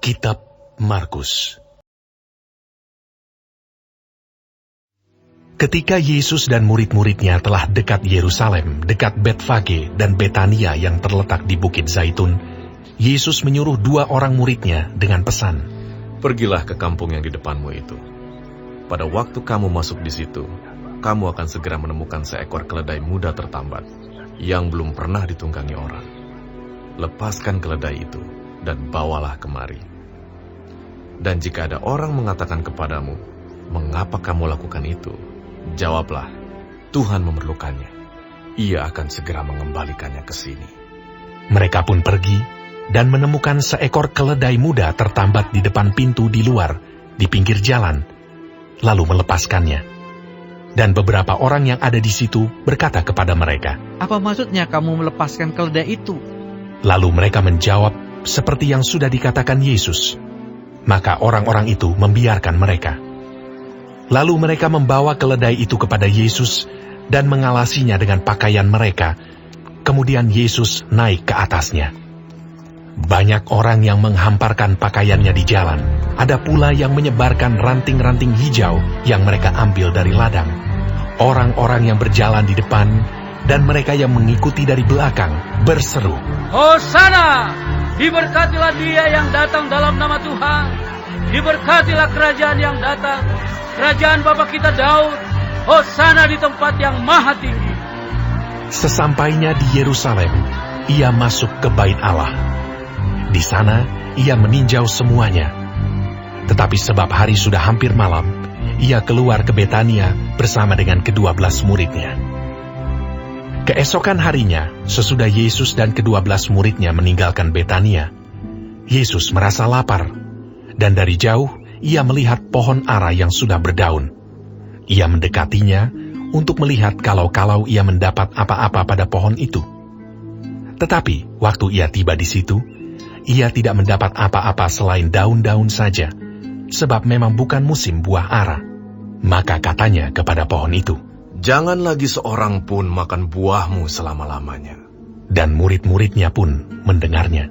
Kitab Markus. Ketika Yesus dan murid-muridnya telah dekat Yerusalem, dekat Betfage dan Betania yang terletak di Bukit Zaitun, Yesus menyuruh 2 orang muridnya dengan pesan, "Pergilah ke kampung yang di depanmu itu. Pada waktu kamu masuk di situ, kamu akan segera menemukan seekor keledai muda tertambat, yang belum pernah ditunggangi orang. Lepaskan keledai itu, dan bawalah kemari. Dan jika ada orang mengatakan kepadamu, 'Mengapa kamu lakukan itu?' jawablah, 'Tuhan memerlukannya. Ia akan segera mengembalikannya ke sini.'" Mereka pun pergi dan menemukan seekor keledai muda tertambat di depan pintu di luar, di pinggir jalan, lalu melepaskannya. Dan beberapa orang yang ada di situ berkata kepada mereka, "Apa maksudnya kamu melepaskan keledai itu?" Lalu mereka menjawab seperti yang sudah dikatakan Yesus. Maka orang-orang itu membiarkan mereka. Lalu mereka membawa keledai itu kepada Yesus dan mengalasinya dengan pakaian mereka. Kemudian Yesus naik ke atasnya. Banyak orang yang menghamparkan pakaiannya di jalan. Ada pula yang menyebarkan ranting-ranting hijau yang mereka ambil dari ladang. Orang-orang yang berjalan di depan dan mereka yang mengikuti dari belakang berseru, "Hosana! Diberkatilah dia yang datang dalam nama Tuhan. Diberkatilah kerajaan yang datang, kerajaan Bapa kita Daud. Hosana di tempat yang maha tinggi." Sesampainya di Yerusalem, ia masuk ke Bait Allah. Di sana, ia meninjau semuanya. Tetapi sebab hari sudah hampir malam, ia keluar ke Betania bersama dengan ke-12 muridnya. Keesokan harinya, sesudah Yesus dan ke-12 muridnya meninggalkan Betania, Yesus merasa lapar, dan dari jauh ia melihat pohon ara yang sudah berdaun. Ia mendekatinya untuk melihat kalau-kalau ia mendapat apa-apa pada pohon itu. Tetapi waktu ia tiba di situ, ia tidak mendapat apa-apa selain daun-daun saja, sebab memang bukan musim buah ara. Maka katanya kepada pohon itu, "Jangan lagi seorang pun makan buahmu selama-lamanya." Dan murid-muridnya pun mendengarnya.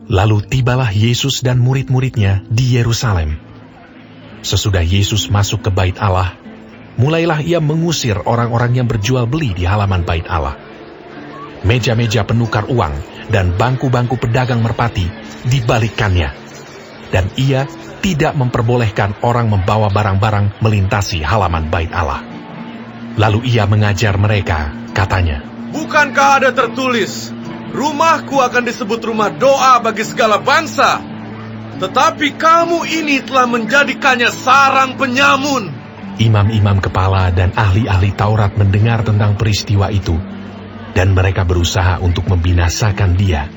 Lalu tibalah Yesus dan murid-muridnya di Yerusalem. Sesudah Yesus masuk ke Bait Allah, mulailah ia mengusir orang-orang yang berjual beli di halaman Bait Allah. Meja-meja penukar uang dan bangku-bangku pedagang merpati dibalikkannya. Dan ia tidak memperbolehkan orang membawa barang-barang melintasi halaman Bait Allah. Lalu ia mengajar mereka, katanya, "Bukankah ada tertulis, 'Rumahku akan disebut rumah doa bagi segala bangsa'? Tetapi kamu ini telah menjadikannya sarang penyamun." Imam-imam kepala dan ahli-ahli Taurat mendengar tentang peristiwa itu, dan mereka berusaha untuk membinasakan dia,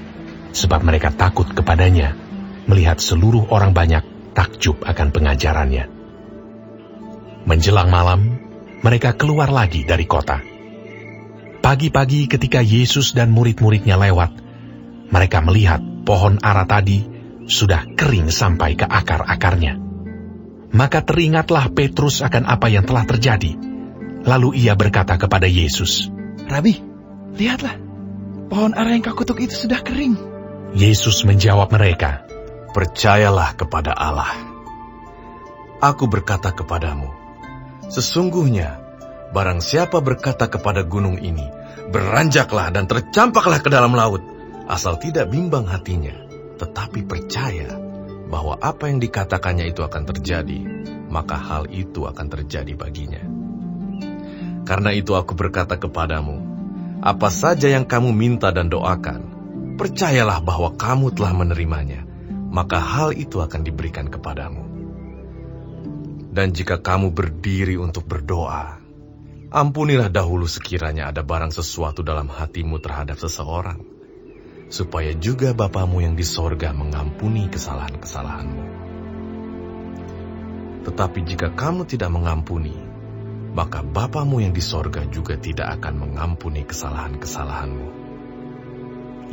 sebab mereka takut kepadanya, melihat seluruh orang banyak takjub akan pengajarannya. Menjelang malam, mereka keluar lagi dari kota. Pagi-pagi ketika Yesus dan murid-muridnya lewat, mereka melihat pohon ara tadi sudah kering sampai ke akar-akarnya. Maka teringatlah Petrus akan apa yang telah terjadi. Lalu ia berkata kepada Yesus, "Rabi, lihatlah, pohon ara yang kau kutuk itu sudah kering." Yesus menjawab mereka, "Percayalah kepada Allah. Aku berkata kepadamu, sesungguhnya barang siapa berkata kepada gunung ini, 'Beranjaklah dan tercampaklah ke dalam laut,' asal tidak bimbang hatinya, tetapi percaya bahwa apa yang dikatakannya itu akan terjadi, maka hal itu akan terjadi baginya. Karena itu aku berkata kepadamu, apa saja yang kamu minta dan doakan, percayalah bahwa kamu telah menerimanya, maka hal itu akan diberikan kepadamu. Dan jika kamu berdiri untuk berdoa, ampunilah dahulu sekiranya ada barang sesuatu dalam hatimu terhadap seseorang, supaya juga Bapamu yang di sorga mengampuni kesalahan-kesalahanmu. Tetapi jika kamu tidak mengampuni, maka Bapamu yang di sorga juga tidak akan mengampuni kesalahan-kesalahanmu."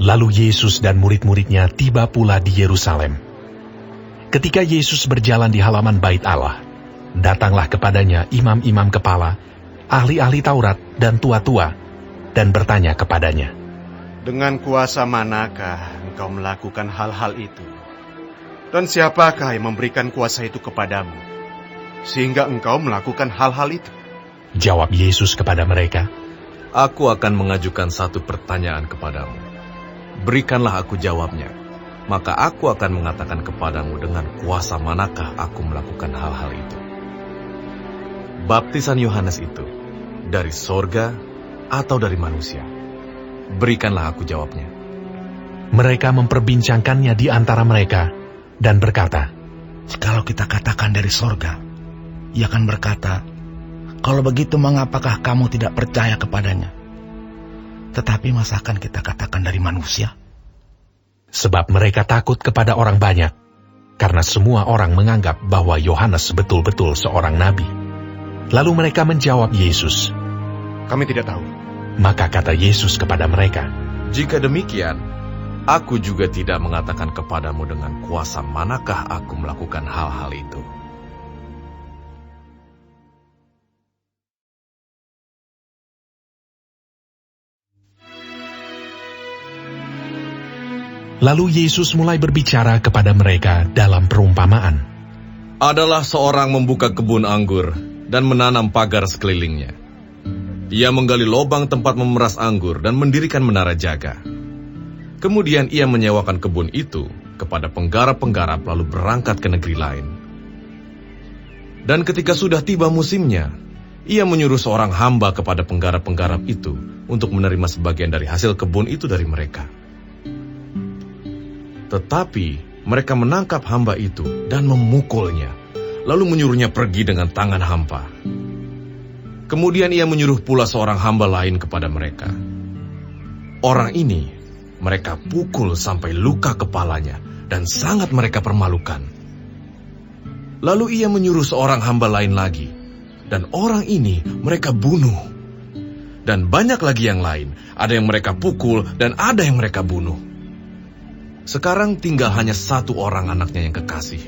Lalu Yesus dan murid-muridnya tiba pula di Yerusalem. Ketika Yesus berjalan di halaman Bait Allah, datanglah kepadanya imam-imam kepala, ahli-ahli Taurat dan tua-tua, dan bertanya kepadanya, "Dengan kuasa manakah engkau melakukan hal-hal itu? Dan siapakah yang memberikan kuasa itu kepadamu, sehingga engkau melakukan hal-hal itu? Jawab Yesus kepada mereka, Aku akan mengajukan satu pertanyaan kepadamu. Berikanlah aku jawabnya, maka aku akan mengatakan kepadamu dengan kuasa manakah aku melakukan hal-hal itu. Baptisan Yohanes itu dari sorga atau dari manusia? Berikanlah aku jawabnya. Mereka memperbincangkannya di antara mereka dan berkata, Jikalau kita katakan dari sorga, ia akan berkata, kalau begitu mengapakah kamu tidak percaya kepadanya? Tetapi masakan kita katakan dari manusia? sebab mereka takut kepada orang banyak, karena semua orang menganggap bahwa Yohanes betul-betul seorang nabi. Lalu mereka menjawab Yesus. Kami tidak tahu. Maka kata Yesus kepada mereka, Jika demikian, aku juga tidak mengatakan kepadamu dengan kuasa manakah aku melakukan hal-hal itu. Lalu Yesus mulai berbicara kepada mereka dalam perumpamaan. Adalah seorang membuka kebun anggur dan menanam pagar sekelilingnya. Ia menggali lubang tempat memeras anggur dan mendirikan menara jaga. Kemudian ia menyewakan kebun itu kepada penggarap-penggarap lalu berangkat ke negeri lain. Dan ketika sudah tiba musimnya, ia menyuruh seorang hamba kepada penggarap-penggarap itu untuk menerima sebagian dari hasil kebun itu dari mereka. Tetapi mereka menangkap hamba itu dan memukulnya, lalu menyuruhnya pergi dengan tangan hampa. Kemudian ia menyuruh pula seorang hamba lain kepada mereka. Orang ini mereka pukul sampai luka kepalanya dan sangat mereka permalukan. Lalu ia menyuruh seorang hamba lain lagi, dan orang ini mereka bunuh. Dan banyak lagi yang lain, ada yang mereka pukul dan ada yang mereka bunuh. Sekarang tinggal hanya satu orang anaknya yang kekasih.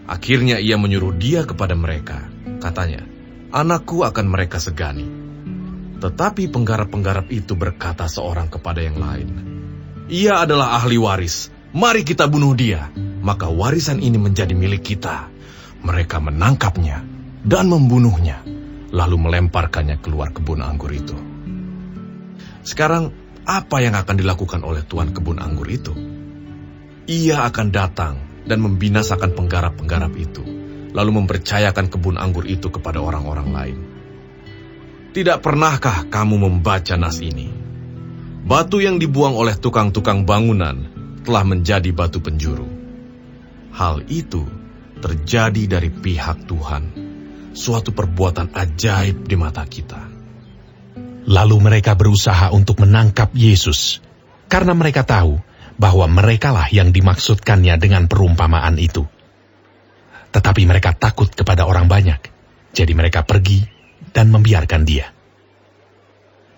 Akhirnya ia menyuruh dia kepada mereka. Katanya, anakku akan mereka segani. Tetapi penggarap-penggarap itu berkata seorang kepada yang lain, ia adalah ahli waris, mari kita bunuh dia, maka warisan ini menjadi milik kita. Mereka menangkapnya dan membunuhnya, lalu melemparkannya keluar kebun anggur itu. Sekarang, apa yang akan dilakukan oleh tuan kebun anggur itu? Ia akan datang dan membinasakan penggarap-penggarap itu, lalu mempercayakan kebun anggur itu kepada orang-orang lain. Tidak pernahkah kamu membaca nas ini? Batu yang dibuang oleh tukang-tukang bangunan telah menjadi batu penjuru. Hal itu terjadi dari pihak Tuhan, suatu perbuatan ajaib di mata kita. Lalu mereka berusaha untuk menangkap Yesus, karena mereka tahu bahwa merekalah yang dimaksudkannya dengan perumpamaan itu. Tetapi mereka takut kepada orang banyak, jadi mereka pergi dan membiarkan dia.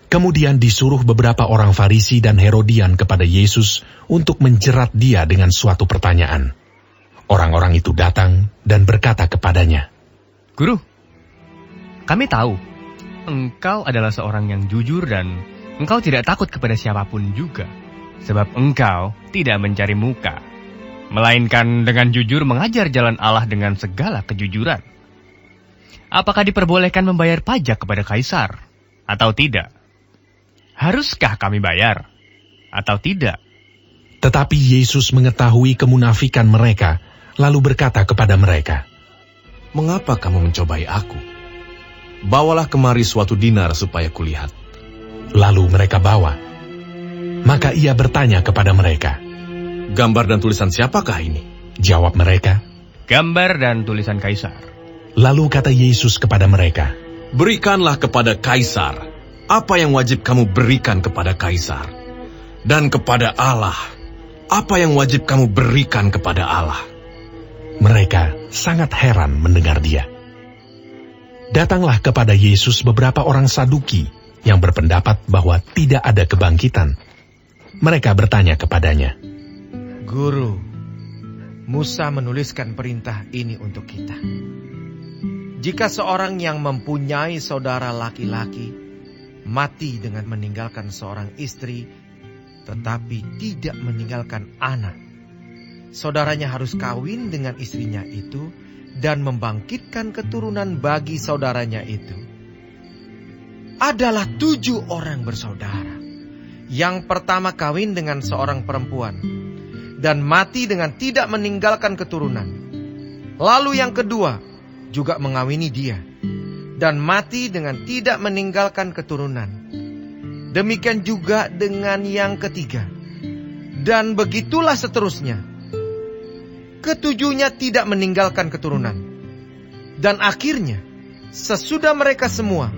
Kemudian disuruh beberapa orang Farisi dan Herodian kepada Yesus untuk menjerat dia dengan suatu pertanyaan. Orang-orang itu datang dan berkata kepadanya, Guru, kami tahu engkau adalah seorang yang jujur dan engkau tidak takut kepada siapapun juga. Sebab engkau tidak mencari muka, melainkan dengan jujur mengajar jalan Allah dengan segala kejujuran. Apakah diperbolehkan membayar pajak kepada Kaisar atau tidak? Haruskah kami bayar atau tidak? Tetapi Yesus mengetahui kemunafikan mereka, lalu berkata kepada mereka, Mengapa kamu mencobai aku? Bawalah kemari suatu dinar supaya kulihat. Lalu mereka bawa. Maka ia bertanya kepada mereka, Gambar dan tulisan siapakah ini? Jawab mereka, Gambar dan tulisan Kaisar. Lalu kata Yesus kepada mereka, Berikanlah kepada Kaisar apa yang wajib kamu berikan kepada Kaisar, dan kepada Allah apa yang wajib kamu berikan kepada Allah. Mereka sangat heran mendengar dia. Datanglah kepada Yesus beberapa orang Saduki yang berpendapat bahwa tidak ada kebangkitan. Mereka bertanya kepadanya, Guru, Musa menuliskan perintah ini untuk kita. Jika seorang yang mempunyai saudara laki-laki mati dengan meninggalkan seorang istri, tetapi tidak meninggalkan anak, saudaranya harus kawin dengan istrinya itu dan membangkitkan keturunan bagi saudaranya itu. Adalah 7 orang bersaudara. Yang pertama kawin dengan seorang perempuan dan mati dengan tidak meninggalkan keturunan. Lalu yang kedua juga mengawini dia dan mati dengan tidak meninggalkan keturunan. Demikian juga dengan yang ketiga. Dan begitulah seterusnya. Ketujuhnya tidak meninggalkan keturunan. Dan akhirnya, sesudah mereka semua,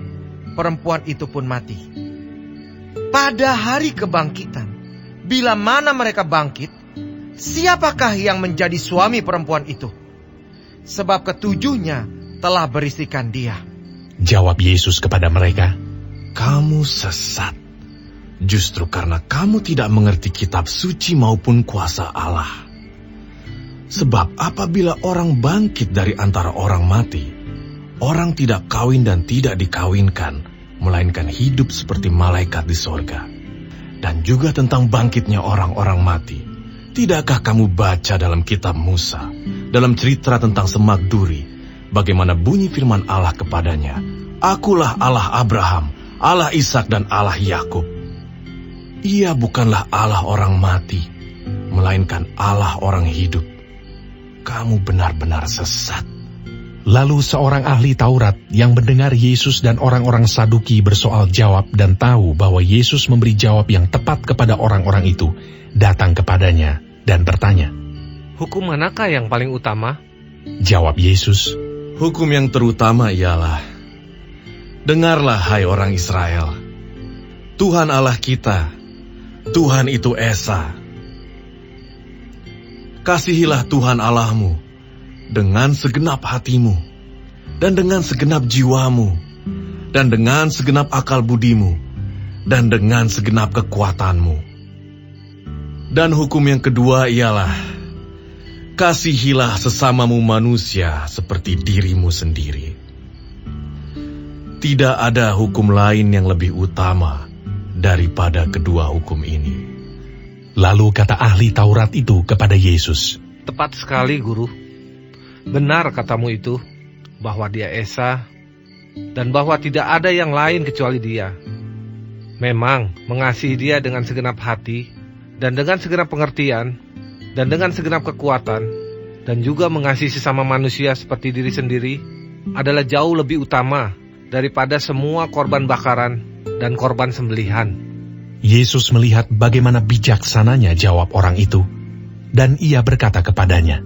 perempuan itu pun mati. Pada hari kebangkitan, bila mana mereka bangkit, siapakah yang menjadi suami perempuan itu? Sebab ketujuhnya telah beristikan dia. Jawab Yesus kepada mereka, Kamu sesat, justru karena kamu tidak mengerti kitab suci maupun kuasa Allah. Sebab apabila orang bangkit dari antara orang mati, orang tidak kawin dan tidak dikawinkan, melainkan hidup seperti malaikat di sorga. Dan juga tentang bangkitnya orang-orang mati, tidakkah kamu baca dalam kitab Musa, dalam cerita tentang semak duri, bagaimana bunyi firman Allah kepadanya, Akulah Allah Abraham, Allah Ishak dan Allah Yakub. Ia bukanlah Allah orang mati, melainkan Allah orang hidup. Kamu benar-benar sesat. Lalu seorang ahli Taurat yang mendengar Yesus dan orang-orang Saduki bersoal jawab dan tahu bahwa Yesus memberi jawab yang tepat kepada orang-orang itu, datang kepadanya dan bertanya, Hukum manakah yang paling utama? Jawab Yesus, Hukum yang terutama ialah, dengarlah hai orang Israel, Tuhan Allah kita, Tuhan itu Esa. Kasihilah Tuhan Allahmu dengan segenap hatimu, dan dengan segenap jiwamu, dan dengan segenap akal budimu, dan dengan segenap kekuatanmu. Dan hukum yang kedua ialah, kasihilah sesamamu manusia seperti dirimu sendiri. Tidak ada hukum lain yang lebih utama daripada kedua hukum ini. Lalu kata ahli Taurat itu kepada Yesus, Tepat sekali, Guru. Benar katamu itu, bahwa dia Esa, dan bahwa tidak ada yang lain kecuali dia. Memang mengasihi dia dengan segenap hati, dan dengan segenap pengertian, dan dengan segenap kekuatan, dan juga mengasihi sesama manusia seperti diri sendiri, adalah jauh lebih utama daripada semua korban bakaran dan korban sembelihan. Yesus melihat bagaimana bijaksananya jawab orang itu, dan ia berkata kepadanya,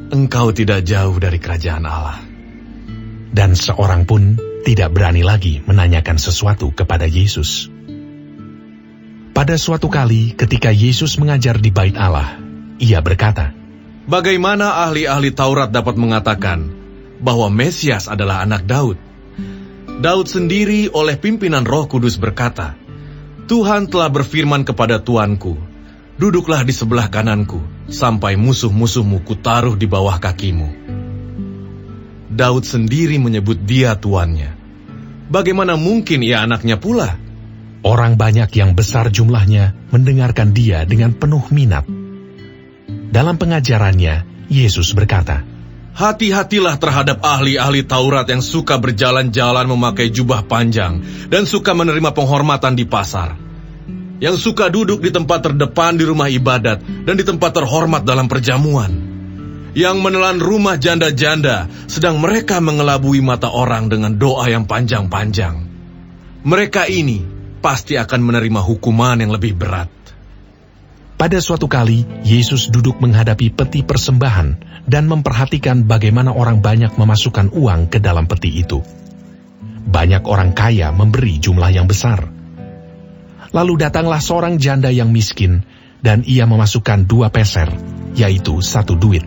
Engkau tidak jauh dari kerajaan Allah. Dan seorang pun tidak berani lagi menanyakan sesuatu kepada Yesus. Pada suatu kali ketika Yesus mengajar di Bait Allah, ia berkata, Bagaimana ahli-ahli Taurat dapat mengatakan bahwa Mesias adalah anak Daud? Daud sendiri oleh pimpinan Roh Kudus berkata, Tuhan telah berfirman kepada Tuanku, duduklah di sebelah kananku, sampai musuh-musuhmu kutaruh di bawah kakimu. Daud sendiri menyebut dia tuannya. Bagaimana mungkin ia anaknya pula? Orang banyak yang besar jumlahnya mendengarkan dia dengan penuh minat. Dalam pengajarannya, Yesus berkata, Hati-hatilah terhadap ahli-ahli Taurat yang suka berjalan-jalan memakai jubah panjang dan suka menerima penghormatan di pasar, yang suka duduk di tempat terdepan di rumah ibadat dan di tempat terhormat dalam perjamuan, yang menelan rumah janda-janda sedang mereka mengelabui mata orang dengan doa yang panjang-panjang. Mereka ini pasti akan menerima hukuman yang lebih berat. Pada suatu kali, Yesus duduk menghadapi peti persembahan dan memperhatikan bagaimana orang banyak memasukkan uang ke dalam peti itu. Banyak orang kaya memberi jumlah yang besar. Lalu datanglah seorang janda yang miskin, dan ia memasukkan 2 peser, yaitu 1 duit.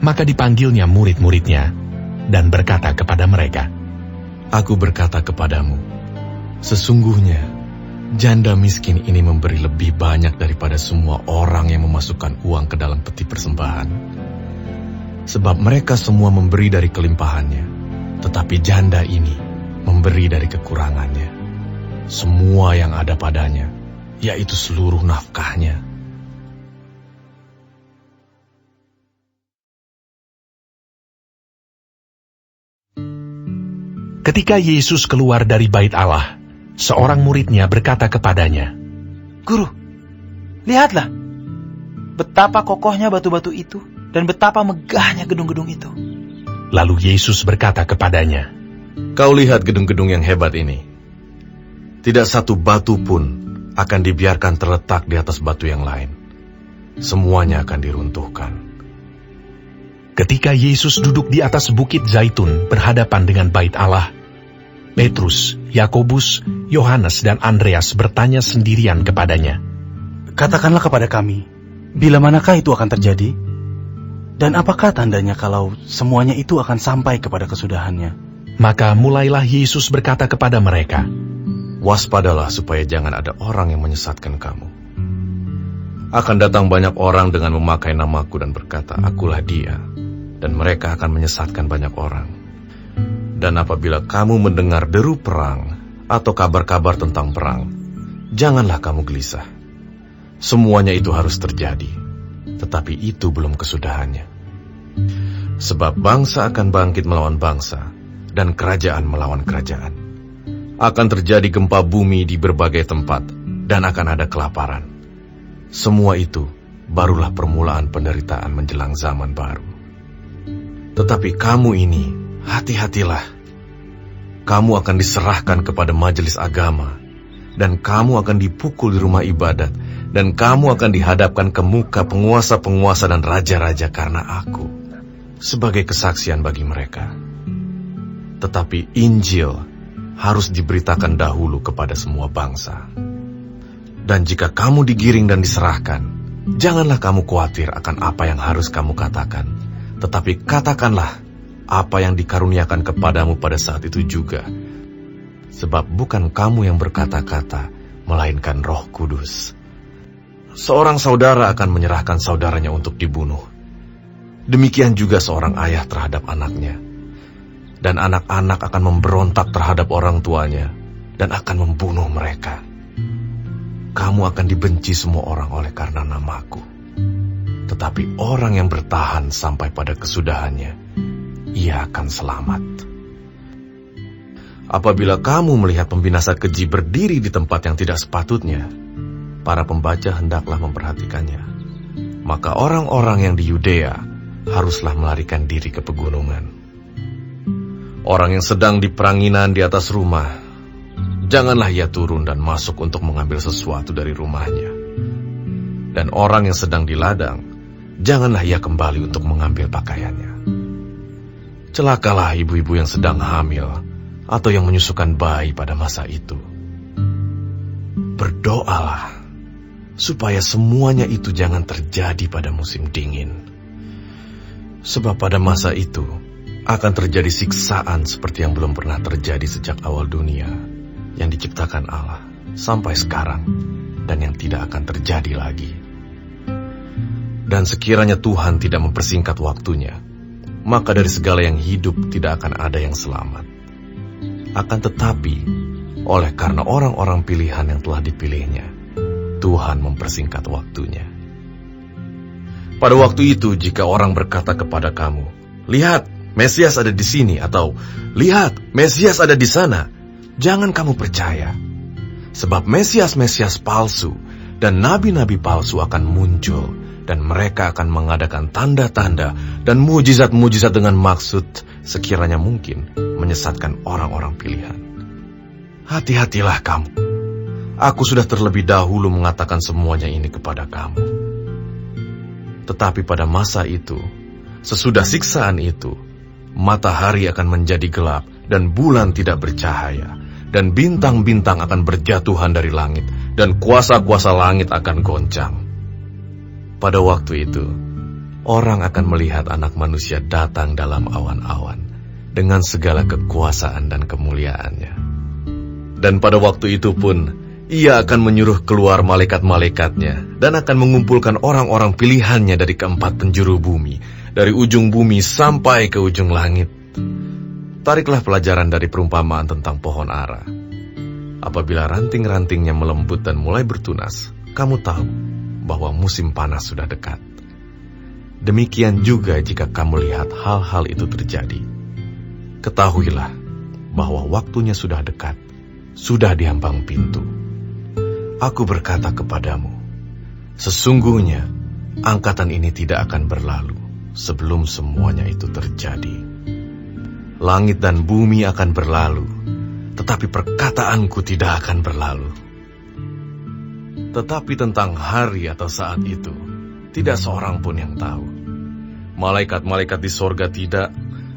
Maka dipanggilnya murid-muridnya, dan berkata kepada mereka, Aku berkata kepadamu, sesungguhnya janda miskin ini memberi lebih banyak daripada semua orang yang memasukkan uang ke dalam peti persembahan. Sebab mereka semua memberi dari kelimpahannya, tetapi janda ini memberi dari kekurangannya. Semua yang ada padanya, yaitu seluruh nafkahnya. Ketika Yesus keluar dari bait Allah, seorang muridnya berkata kepadanya, Guru, lihatlah, betapa kokohnya batu-batu itu dan betapa megahnya gedung-gedung itu. Lalu Yesus berkata kepadanya, Kau lihat gedung-gedung yang hebat ini. Tidak satu batu pun akan dibiarkan terletak di atas batu yang lain. Semuanya akan diruntuhkan. Ketika Yesus duduk di atas bukit Zaitun berhadapan dengan bait Allah, Petrus, Yakobus, Yohanes, dan Andreas bertanya sendirian kepadanya, Katakanlah kepada kami, bila manakah itu akan terjadi? Dan apakah tandanya kalau semuanya itu akan sampai kepada kesudahannya? Maka mulailah Yesus berkata kepada mereka, Waspadalah supaya jangan ada orang yang menyesatkan kamu. Akan datang banyak orang dengan memakai namaku dan berkata, Akulah dia. Dan mereka akan menyesatkan banyak orang. Dan apabila kamu mendengar deru perang atau kabar-kabar tentang perang, janganlah kamu gelisah. Semuanya itu harus terjadi, tetapi itu belum kesudahannya. Sebab bangsa akan bangkit melawan bangsa, dan kerajaan melawan kerajaan. Akan terjadi gempa bumi di berbagai tempat, dan akan ada kelaparan. Semua itu barulah permulaan penderitaan menjelang zaman baru. Tetapi kamu ini, hati-hatilah. Kamu akan diserahkan kepada majelis agama, dan kamu akan dipukul di rumah ibadat, dan kamu akan dihadapkan ke muka penguasa-penguasa dan raja-raja karena aku, sebagai kesaksian bagi mereka. Tetapi Injil harus diberitakan dahulu kepada semua bangsa. Dan jika kamu digiring dan diserahkan, janganlah kamu khawatir akan apa yang harus kamu katakan, tetapi katakanlah apa yang dikaruniakan kepadamu pada saat itu juga. Sebab bukan kamu yang berkata-kata, melainkan Roh Kudus. Seorang saudara akan menyerahkan saudaranya untuk dibunuh. Demikian juga seorang ayah terhadap anaknya. Dan anak-anak akan memberontak terhadap orang tuanya dan akan membunuh mereka. Kamu akan dibenci semua orang oleh karena namaku. Tetapi orang yang bertahan sampai pada kesudahannya, ia akan selamat. Apabila kamu melihat pembinasa keji berdiri di tempat yang tidak sepatutnya, para pembaca hendaklah memperhatikannya. Maka orang-orang yang di Yudea haruslah melarikan diri ke pegunungan. Orang yang sedang di peranginan di atas rumah, janganlah ia turun dan masuk untuk mengambil sesuatu dari rumahnya. Dan orang yang sedang di ladang, janganlah ia kembali untuk mengambil pakaiannya. Celakalah ibu-ibu yang sedang hamil atau yang menyusukan bayi pada masa itu. Berdoalah supaya semuanya itu jangan terjadi pada musim dingin. Sebab pada masa itu akan terjadi siksaan seperti yang belum pernah terjadi sejak awal dunia yang diciptakan Allah sampai sekarang, dan yang tidak akan terjadi lagi. Dan sekiranya Tuhan tidak mempersingkat waktunya, maka dari segala yang hidup tidak akan ada yang selamat. Akan tetapi, oleh karena orang-orang pilihan yang telah dipilihnya, Tuhan mempersingkat waktunya. Pada waktu itu, jika orang berkata kepada kamu, Lihat, Mesias ada di sini, atau Lihat, Mesias ada di sana, jangan kamu percaya. Sebab Mesias-Mesias palsu dan nabi-nabi palsu akan muncul, dan mereka akan mengadakan tanda-tanda dan mujizat-mujizat dengan maksud sekiranya mungkin menyesatkan orang-orang pilihan. Hati-hatilah kamu. Aku sudah terlebih dahulu mengatakan semuanya ini kepada kamu. Tetapi pada masa itu, sesudah siksaan itu, matahari akan menjadi gelap dan bulan tidak bercahaya, dan bintang-bintang akan berjatuhan dari langit, dan kuasa-kuasa langit akan goncang. Pada waktu itu, orang akan melihat Anak Manusia datang dalam awan-awan dengan segala kekuasaan dan kemuliaannya. Dan pada waktu itu pun, Ia akan menyuruh keluar malaikat-malaikatnya dan akan mengumpulkan orang-orang pilihannya dari keempat penjuru bumi, dari ujung bumi sampai ke ujung langit. Tariklah pelajaran dari perumpamaan tentang pohon ara. Apabila ranting-rantingnya melembut dan mulai bertunas, kamu tahu bahwa musim panas sudah dekat. Demikian juga jika kamu lihat hal-hal itu terjadi. Ketahuilah bahwa waktunya sudah dekat, sudah di ambang pintu. Aku berkata kepadamu, sesungguhnya angkatan ini tidak akan berlalu sebelum semuanya itu terjadi. Langit dan bumi akan berlalu, tetapi perkataanku tidak akan berlalu. Tetapi tentang hari atau saat itu, tidak seorang pun yang tahu. Malaikat-malaikat di sorga tidak,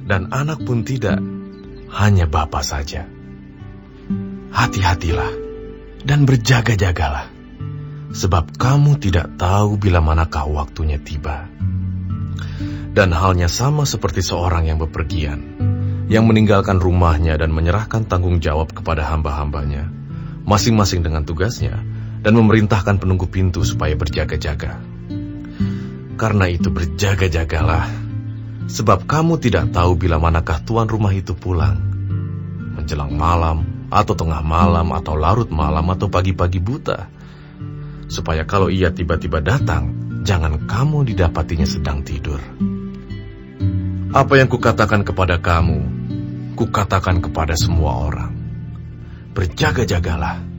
dan anak pun tidak, hanya Bapa saja. Hati-hatilah dan berjaga-jagalah, sebab kamu tidak tahu bila manakah waktunya tiba. Dan halnya sama seperti seorang yang bepergian, yang meninggalkan rumahnya dan menyerahkan tanggung jawab kepada hamba-hambanya, masing-masing dengan tugasnya, dan memerintahkan penunggu pintu supaya berjaga-jaga. Karena itu berjaga-jagalah, sebab kamu tidak tahu bila manakah tuan rumah itu pulang, menjelang malam, atau tengah malam, atau larut malam, atau pagi-pagi buta, supaya kalau ia tiba-tiba datang, jangan kamu didapatinya sedang tidur. Apa yang kukatakan kepada kamu, kukatakan kepada semua orang. Berjaga-jagalah,